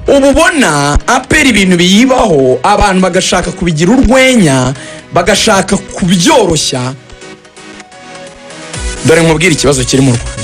ububona apera ibintu biyibaho abantu bagashaka kubigira urwenya bagashaka kubyoroshya. Dore nkubwira ikibazo kiri mu Rwanda.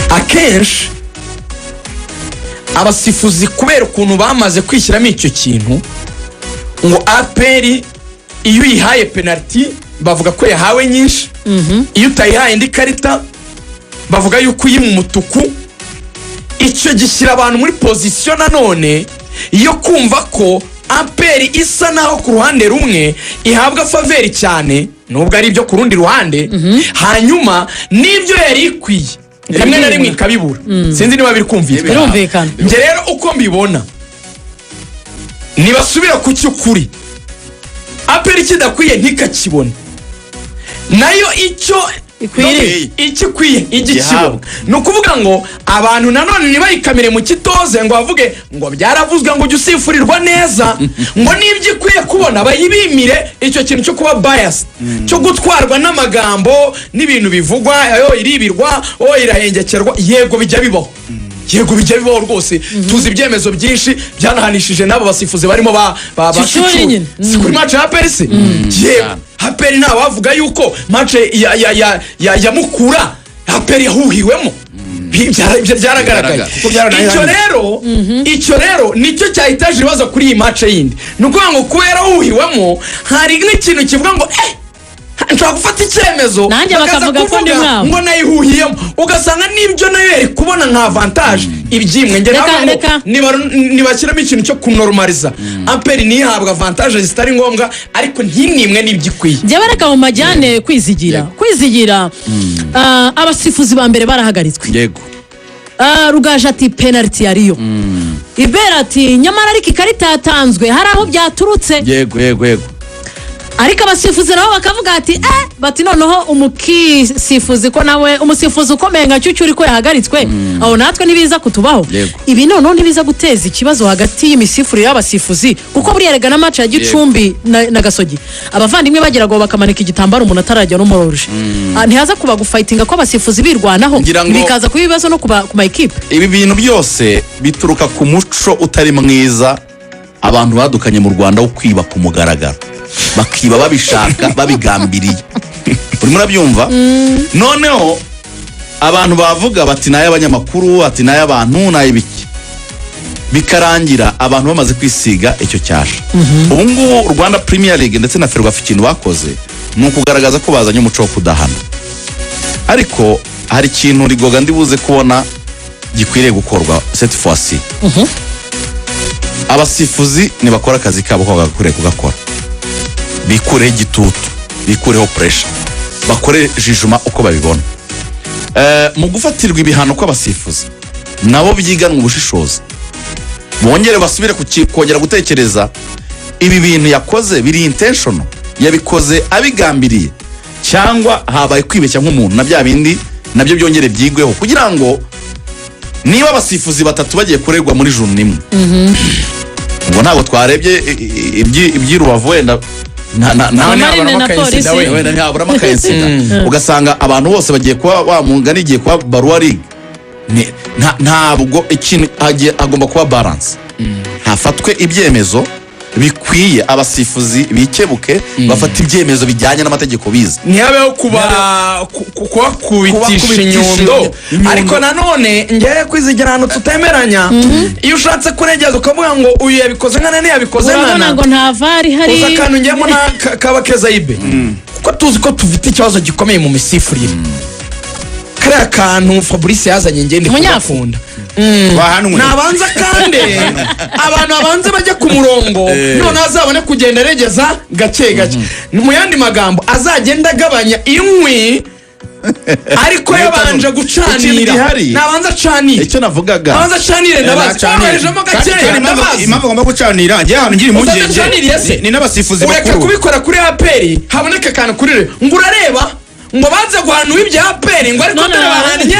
Akenshi abasifuzi kubera ukuntu bamaze kwishyiramo icyo kintu ngo aperi iyo uyihaye penalty bavuga ko yahawe nyinshi, iyo utayihaye indi karita bavuga yuko uyi mu mutuku. Icyo gishyira abantu muri position nanone iyo kumva ko aperi isa naho ku ruhande rumwe ihabwa faveri cyane nubwo ari ibyo ku rundi ruhande, hanyuma n'ibyo yari ikwiye rimwe na rimwe ikabibura. Sinzi niba biri kumvikana. Nge rero uko mbibona nibasubira ku cy'ukuri aperi kidakwiye ntikakibona nayo icyo ikikwiye igikibona. Ni ukuvuga ngo abantu nanone ntibayikamire mu kitoze ngo bavuge ngo byaravuzwe ngo ujye usifurirwa neza ngo n'ibyo ikwiye kubona bayibimire icyo kintu cyo kuba biased, cyo gutwarwa n'amagambo n'ibintu bivugwa yo iribirwa irahengekerwa. Yego bijya bibaho, yego bijya bibaho rwose. Tuzi ibyemezo byinshi byanahanishije n'abo basifuzi barimo bashuri kuri match ya Perse. Yego Aperi nta wavuga yuko match ya Mukura Aperi yahuhiwemo. Byaragaragaye. Icyo rero nicyo cyahitaje ibibazo kuri iyi match yindi. Nukuvuga ngo kubera uhuhiwemo hari n'ikintu kivuga ngo nshaka gufata icyemezo nanjye bakavuga ko ndi mwabo ngo nayihuhiyemo ugasanga n'ibyo nayo yari kubona nka avantage ibyimwe. Nge nabo nibashyiramo ikintu cyo kunormaliza Aperi nihabwa avantage zitari ngombwa ariko ntinimwe n'ibyikwiye. Njye bareka mu majyane kwizigira abasifuzi ba mbere barahagaritswe. Yego Rugaje ati penalty yariyo. Ibera ati nyamara ariko ikarita yatanzwe hari aho byaturutse. Yego ariko abasifuzi nabo bakavuga ati bati noneho umukisifuzi ko nawe umusifuzi ukomeye nka cyucyuri ko yahagaritswe aho natwe nibiza kutubaho. Ibi noneho ntibiza guteza ikibazo hagati y'imisifuri y'abasifuzi kuko buri yerega na match ya Gicumbi na Gasogi abavandimwe bageraga bakamanika igitambaro umuntu atarajya no muroruje. Ntihaza kuba gufightinga ko abasifuzi birwanaho bikaza kuba ibibazo no kuba ku equipe. Ibi bintu byose bituruka ku muco utari mwiza abantu badukanye mu Rwanda wo kwiba ku mugaragaro, bakiba babishaka babigambiriye. Uri murabyumva? Noneho abantu bavuga bati naye abanyamakuru ati naye abantu naye biki bikarangira abantu bamaze kwisiga icyo cyasha. Ubu ngubu Rwanda Premier League ndetse na Ferwafa ikintu bakoze ni ukugaragaza ko bazanye umuco wo kudahana, ariko hari ikintu rigoga ndibuze kubona gikwiriye gukorwa cette fois-ci. Abasifuzi ni bakora akazi kabo ko bagakwiriye kugakora, bikureho igitutu, bikureho pressure, bakore jijuma uko babibona. Mu gufatirwa ibihano kw'abasifuzi nabo byiganwa ubushishozi, bongere basubire kongera gutekereza ibi bintu yakoze biri intentional, yabikoze abigambiriye cyangwa habaye kwibeshya nk'umuntu, na bya bindi nabyo byongere byigweho kugira ngo niba abasifuzi batatu bagiye kuregwa muri juru nimwe ngo ntabwo twarebye ibyirubavu wenda wenda ntihaburamo akayensida ugasanga abantu bose bagiye kuba wamungana igiye kuba baruwa ligue. Ntabwo ikintu agomba kuba balance, hafatwe ibyemezo bikwiye, abasifuzi bikebuke bafata ibyemezo bijyanye n'amategeko biza, ntihabeho kubitisha inyundo. Ariko nanone ngiye kwizigira ahantu tutemeranya. Iyo ushatse kuregeza ukavuga ngo uyu yabikoze nkana ntiyabikoze nkana ngo nta vari hari uza akantu ngiyemo kaba keza ibe kuko tuzi ko tufite ikibazo gikomeye mu misifurire. Kariya kantu Fabrice yazanye ngende kugakunda nabanza kandi abantu abanze bajya ku murongo none azabone kugenda regeza gake gake. Mu yandi magambo azagenda agabanya inkwi ariko yabanje gucanira, nabanza canira icyo navugaga, nabanza canire ndabacanirejemo gake. Impamvu ngomba gucanira njye hano ngiri impungenge ni n'abasifuzi bakuru ureka kubikora kuri Aperi haboneka akantu kuri ngo urareba ngo baze guhanura ibya Aperi ngo ariko ndabahanye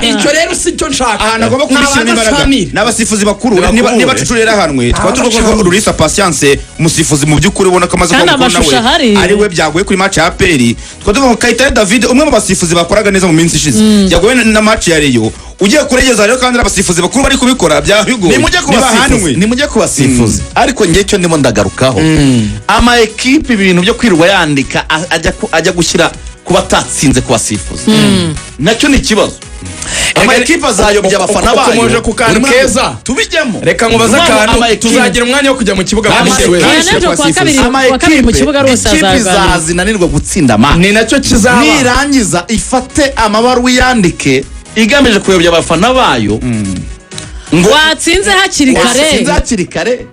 icyo rero si cyo nshaka. Ahantu agomba kubishyira imbaraga n'abasifuzi bakuru niba tucurera hanwe twatuvuga Rurisa Patience umusifuzi mu by'ukuri ubona ko amaze gukora nawe ari we byaguye kuri match ya Aperi. Twavuga Kayitare David umwe mu basifuzi bakoraga neza mu minsi ishize yaguye na match ya Rayon ugiye kuregeza rero kandi abasifuzi bakuru bari kubikora bya bigoye nimujye ku basifuzi ariko ngiye cyo ndimo ndagarukaho ama equipe ibintu byo kwirirwa yandika ajya gushyira kuba atatsinze ku basifuzi nacyo ni ikibazo ama equipe azayobya abafana bayo tumoje ku kantu keza tubijyemo reka nkubaza akantu tuzagira umwanya wo kujya mu kibuga ama equipe izazinanirwa gutsinda ma ni nacyo kizaba nirangiza ifate amabaruwa yandike igamije kuyobya abafana bayo ngo watsinze hakiri kare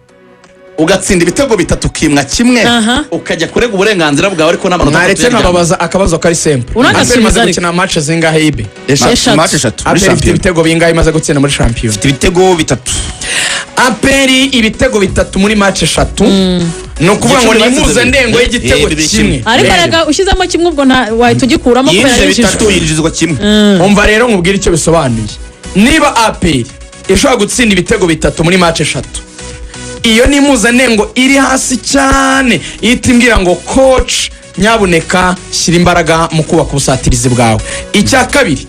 ugatsinda ibitego 3 ukimwa kimwe ukajya kurega uburenganzira bwawe ariko n'amanota mwaretse nkababaza akabazo kari simple uragasubiza gukina match zingahe ibe match 3 afite ibitego bingahe imaze gutsinda muri champion ibitego 3 aperi ibitego 3 muri match 3 no kuvuga ngo nimuze ndengo y'igitego kimwe ariko raga ushyizamo kimwe ubwo wahita ugikuramo kubera yinjizwa kimwe umva rero nkubwira icyo bisobanuye niba aperi ishobora gutsinda ibitego 3 muri match 3 iyo ni mpuzandengo iri hasi cyane itimbwira ngo coach nyabuneka shyira imbaraga mu kubaka ubusatirizi bwawe. Icya kabiri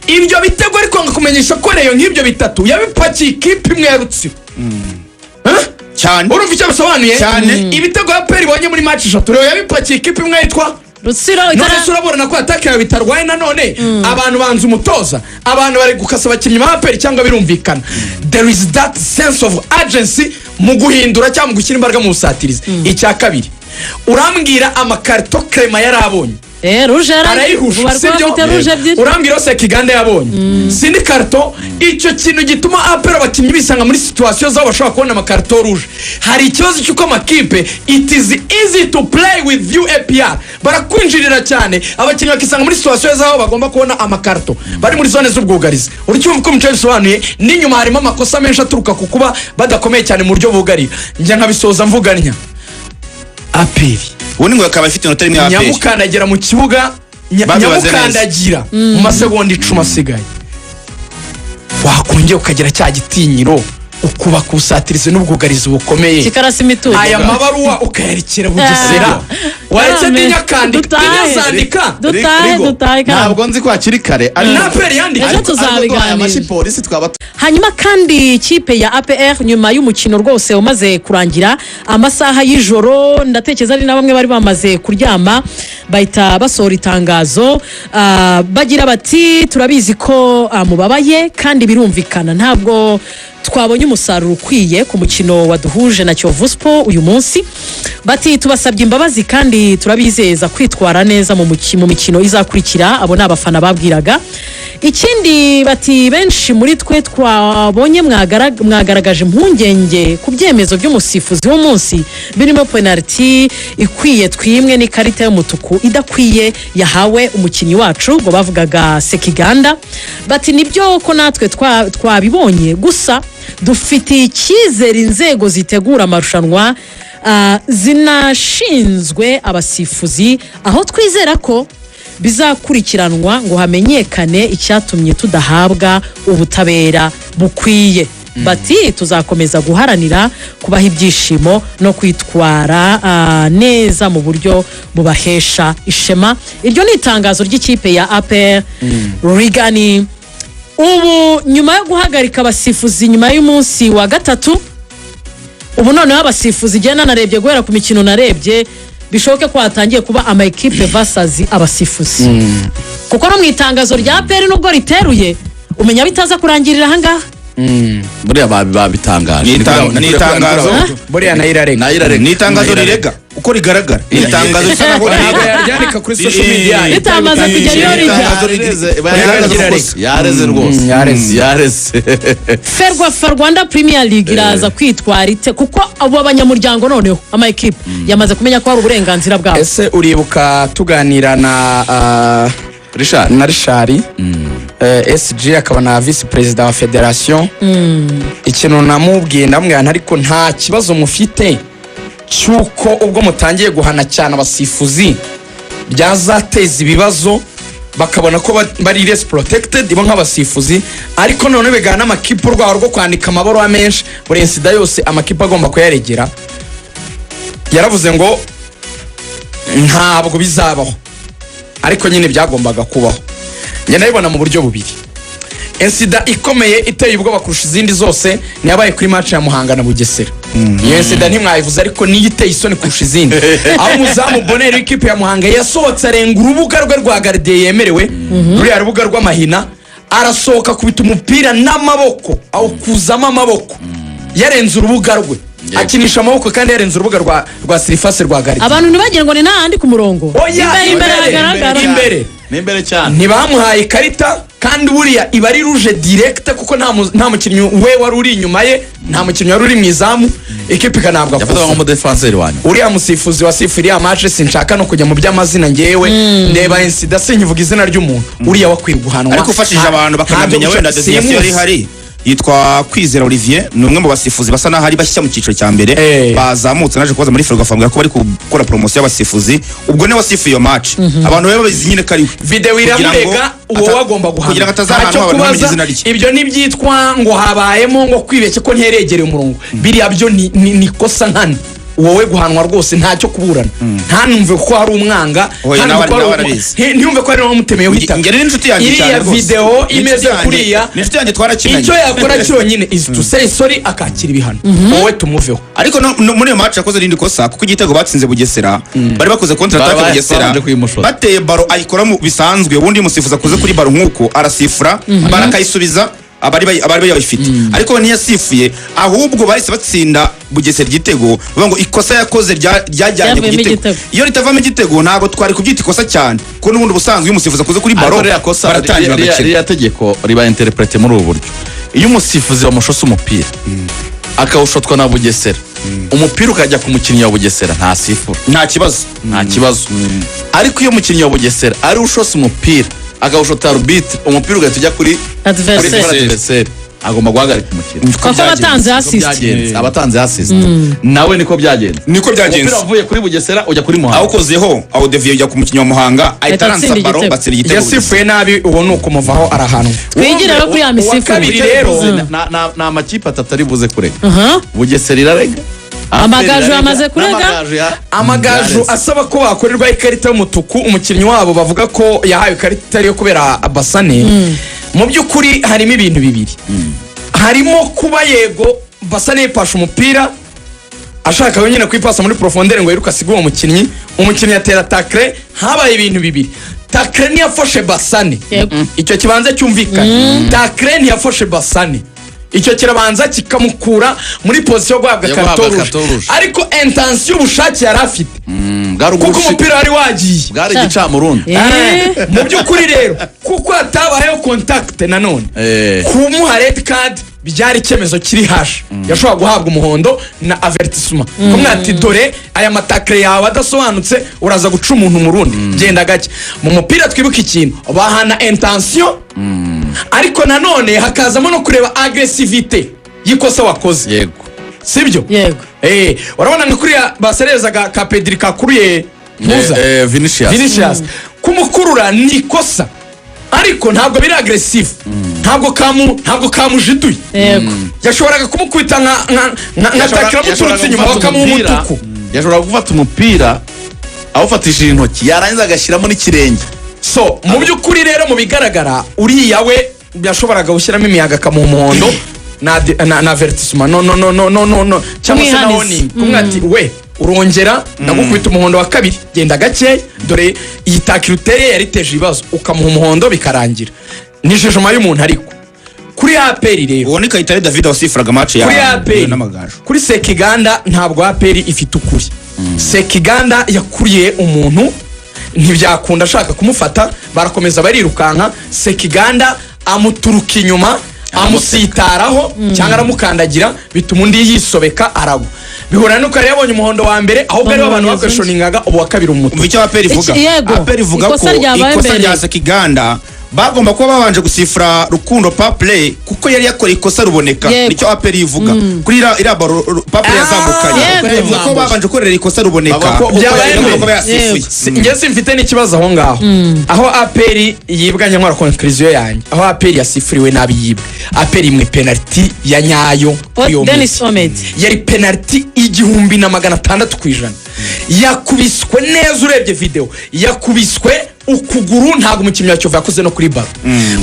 ibyo bitego ariko ngakumenyesha ko reyo nk'ibyo 3 yabipakiye ikipe imwe ya Rutsiro cyane urumva icyo bisobanuye ibitego ya peri bonye muri match 3 reyo yabipakiye ikipe imwe yitwa Rutsiro none surabona ko atake yawe bitarwaye nanone abantu banze umutoza abantu bari gukasa abakinnyi ba peri cyangwa birumvikana there is that sense of urgency mu guhindura cyangwa mu gushyira imbaraga mu busatirizi. Icya kabiri urambwira amakarito crema yarabonye ruje urambwira se Kiganda yabonye sindi karito. Icyo kintu gituma apera abakinnyi bisanga muri situation zabo bashobora kubona amakarito ruje. Hari ikibazo cyuko amakipe it is easy to play with you APR barakwinjirira cyane abakinnyi bakisanga muri situation zabo bagomba kubona amakarito bari muri zone z'ubwugarizi. Uricyumva ko mucyo bisobanuye n'inyuma harimo amakosa menshi aturuka kukuba badakomeye cyane mu buryo bugari. Njya nkabisoza mvuganya aperi ubundi ngo akaba afite inota rimwe ya aperi nyamukandagira mu kibuga nyamukandagira mu masegonda 10 asigaye wakongera ukagira cya gitinyiro ukuba kusatirize n'ubwugarizi bukomeye kikarasi mituje aya mabaruwa ukayerekera Bugesera waretse ndinyakandika ndinyazandika dutahe ntabwo nzi ko hakiri kare na aperi yandika amashi polisi twaba. Hanyuma kandi ikipe ya APR nyuma y'umukino rwose umaze kurangira amasaha y'ijoro ndatekereza ari na bamwe bari bamaze kuryama bahita basohora itangazo bagira bati turabizi ko mubabaye kandi birumvikana ntabwo twabonye umusaruro ukwiye ku mukino waduhuje na Kiyovu Sport uyu munsi. Bati tubasabye imbabazi kandi turabizeza kwitwara neza mu mikino izakurikira. Abo ni abafana babwiraga. Ikindi bati benshi muri twe twabonye mwagaragaje impungenge ku byemezo by'umusifuzi w'umunsi birimo penalty ikwiye twimwe n'ikarita y'umutuku idakwiye yahawe umukinnyi wacu ngo bavugaga Sekiganda. Bati nibyo ko natwe twabibonye gusa dufite icyizere inzego zitegura amarushanwa zinashinzwe abasifuzi aho twizera ko bizakurikiranwa ngo hamenyekane icyatumye tudahabwa ubutabera bukwiye. Bati tuzakomeza guharanira kubaha ibyishimo no kwitwara neza mu buryo bubahesha ishema. Iryo ni itangazo ry'ikipe ya APR Rigani. Ubu nyuma yo guhagarika abasifuzi nyuma y'umunsi wa 3 ubu noneho abasifuzi igenda narebye guhera ku mikino narebye bishoboke ko hatangiye kuba ama equipe versus abasifuzi kuko no mu itangazo rya APR nubwo riteruye umenya bitaza kurangirira ahangaha buriya babitangaje ni itangazo buriya nayirarega ni itangazo rirega uko rigaragara ni itangazo risa naho ryandika kuri social media itamaze kugera iyo yareze rwose yareze Ferwafa Rwanda Premier League iraza kwitwara ite kuko abo abanyamuryango noneho ama equipe yamaze kumenya ko hari uburenganzira bwabo. Ese uribuka tuganira na Richard SG akaba na vice president wa federation ikintu namubwiye ndamubwira ariko nta kibazo mufite cyuko ubwo mutangiye guhana cyane abasifuzi byazateza ibibazo bakabona ko bari less protected ibo nk'abasifuzi ariko none begana amakipe urwaro rwo kwandika amabaro menshi buri insida yose amakipe agomba kuyaregera. Yaravuze ngo ntabwo bizabaho ariko nyine byagombaga kubaho. Njye nabibona mu buryo bubiri. insida ikomeye iteye ubwoba kurusha izindi zose niyabaye kuri match ya Muhanga na Bugesera. Iyo insida ntimwayivuze ariko niyo iteye isoni kurusha izindi. Aho umuzamu Bonheur w'ikipe ya Muhanga yasohotse arenga urubuga rwe rwa gardien yemerewe ruriya rubuga rw'amahina, arasohoka kubita umupira n'amaboko aho kuzamo amaboko yarenze urubuga rwe, akinisha amaboko kandi yarenze urubuga rwa Sirifase rwa gardien. Abantu ntibagire ngo ni nahandi ku murongo, imbere n'imbere cyane ntibamuhaye ikarita kandi buriya iba ari rouge direct kuko nta mukinnyi we wari uri inyuma ye, nta mukinnyi wari uri mu izamu, ekipe ikanabwa yafatwa nk'umudefenseri wanyu. Uriya musifuzi wasifuriye match sinshaka no kujya mu by'amazina ngewe ndeba insida sinkivuga izina ry'umuntu, uriya wakwiye guhanwa ariko ufashije abantu bakamenya wenda destination yari hari. Yitwa Kwizera Olivier, ni umwe mu basifuzi basa naho ari bashya mu cyiciro cya mbere bazamutse, naje kubaza muri Ferwafa ko bari gukora promotion y'abasifuzi, ubwo ne wasifuye iyo match abantu baba bazi nyine kari video iramurega uwo wagomba guhana kugira ngo atazahana abantu bamenye izina rye. Ibyo nibyitwa ngo habayemo ngo kwibeshye ko nteregere umurongo, biriya byo ni kosa nkana, wowe guhanwa rwose ntacyo kuburana. Ntanumve ko hari umwanga, ntiyumve ko hari n'umutemeyeho itaka. Ngere inshuti yanjye cyane rwose. Iriya video imeze kuriya inshuti yanjye twarakinanye. Icyo yakora cyonyine is to say sorry akakira ibihano. Wowe tumuveho. Ariko muri iyo match yakoze rindi kosa kuko igitego batsinze Bugesera, bari bakoze contre attaque Bugesera, bateye baro ayikora mu bisanzwe, ubundi musifuza kuze kuri baro nkuko arasifura barakayisubiza abari bayifite, ariko ntiyasifuye, ahubwo bahise batsinda Bugesera igitego bavuga ngo ikosa yakoze ryajyanye ku gitego. Iyo ritavamo igitego ntago twari kubyita ikosa cyane kuko n'ubundi busanzwe iyo umusifuza kuze kuri baro baratangira agaciro. Iriya tegeko riba interprete muri ubu buryo: iyo umusifuzi bamushose umupira akawushotwa na Bugesera, umupira ukajya ku mukinnyi wa Bugesera nta sifura, nta kibazo. Ariko iyo umukinnyi wa Bugesera ari ushose umupira akawushota arbitre, umupira ugahita ujya kuri adversaire, agomba guhagarika umukino kuko abatanze assist, abatanze assist nawe niko byagenze. Umupira uvuye kuri Bugesera ujya kuri Muhanga, awukozeho aho deviye ujya ku mukinnyi wa Muhanga ahita aransa baro batsira igitego. Yasifuye nabi uwo nuko muvaho arahanwa. Twigira rero kuri ya misifu kabiri rero na amakipe atatu ari buze kurega. Bugesera irarega, amagaju amaze kurega, amagaju asaba ko bakorerwa ikarita y'umutuku umukinnyi wabo bavuga ko yahaye ikarita yo kubera Basane. Mu by'ukuri harimo ibintu bibiri, harimo kuba yego Basane yipasha umupira ashaka wenyine kwipasa muri profondeur ngo yiruka asiga uwo umukinnyi yatera tackle, habaye ibintu bibiri. Tackle ntiyafashe Basane, icyo kibanza cyumvikana. Tackle ntiyafashe Basane, icyo kirabanza kikamukura muri position yo guhabwa karito rouge, ariko intention ubushake yari afite kuko umupira wari wagiye, bwari gicamurundi. Mu by'ukuri rero kuko hatabayeho contact nanone kumuha red card byari icyemezo kiri hash, yashobora guhabwa umuhondo na avertissement kumwati dore aya matakre yawe adasobanutse uraza guca umuntu murundi, genda gake. Mu mupira twibuka ikintu bahana intention, ariko nanone hakazamo no kureba aggressivité yikosa wakoze. Yego sibyo? Yego. Urabona ngo kuriya baserezaga ka Pedri kakuruye muza Vinicius kumukurura ni kosa, ariko ntabwo biri aggressive, ntabwo kamujiduye. Yashoboraga kumukubita nka takira muturutse inyuma bakamuha umutuku. Yashobora gufata umupira awufatishije intoki yarangiza agashyiramo n'ikirenge. So mu by'ukuri rero mu bigaragara uriya we yashoboraga gushyiramo imiyaga akamuha umuhondo na avertissement no cyangwa se naho ni kumwati we urongera ndagukubita umuhondo wa kabiri, genda gake dore iyi takira uteye yariteje ibibazo, ukamuha umuhondo bikarangira. Ni jejoma y'umuntu. Ariko kuri APR rero uwo ni Kayitare David wasifuraga match ya n'amagaju. Kuri Sekiganda ntabwo APR ifite ukuri. Sekiganda yakuriye umuntu ntibyakunda ashaka kumufata, barakomeza barirukanka, Sekiganda amuturuka inyuma amusitaraho cyangwa aramukandagira bituma undi yisobeka aragwa. Bihura nuko yari yabonye umuhondo wa mbere ahubwo ari abantu bakweshoningaga ubu wa kabiri umutu. Umva icyo APR ivuga. APR ivuga ko ikosa rya Sekiganda bagomba kuba babanje gusifura Rukundo pa play kuko yari yakora ikosa ruboneka. Nicyo APR ivuga kuri ira baro pa play yazamukanye, ivuga ko babanje korera ikosa ruboneka ngeze mfite n'ikibazo aho ngaho. Aho APR yibwanye nkora conclusion yanjye, aho APR yasifuriwe nabi yibwe. APR imwe penalty ya nyayo yari penalty 1600%. Yakubiswe neza urebye video, yakubiswe ukuguru ntabwo umukinnyi wa Kiyovu yakoze no kuri baro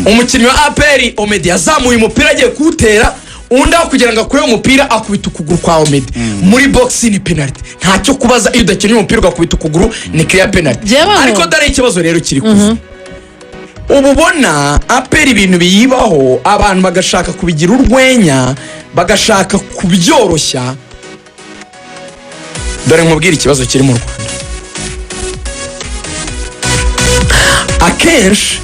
umukinnyi wa APR Omedi yazamuye umupira agiye kuwutera undi aho kugira ngo akure umupira akubita ukuguru kwa Omedi muri box ni penalty ntacyo kubaza iyo udakeneye umupira ugakubita ukuguru ni clear penalty ariko dare ikibazo rero kiri kuva ubu bona APR ibintu biyibaho abantu bagashaka kubigira urwenya bagashaka kubyoroshya dore nkubwira ikibazo kiri mu Rwanda akenshi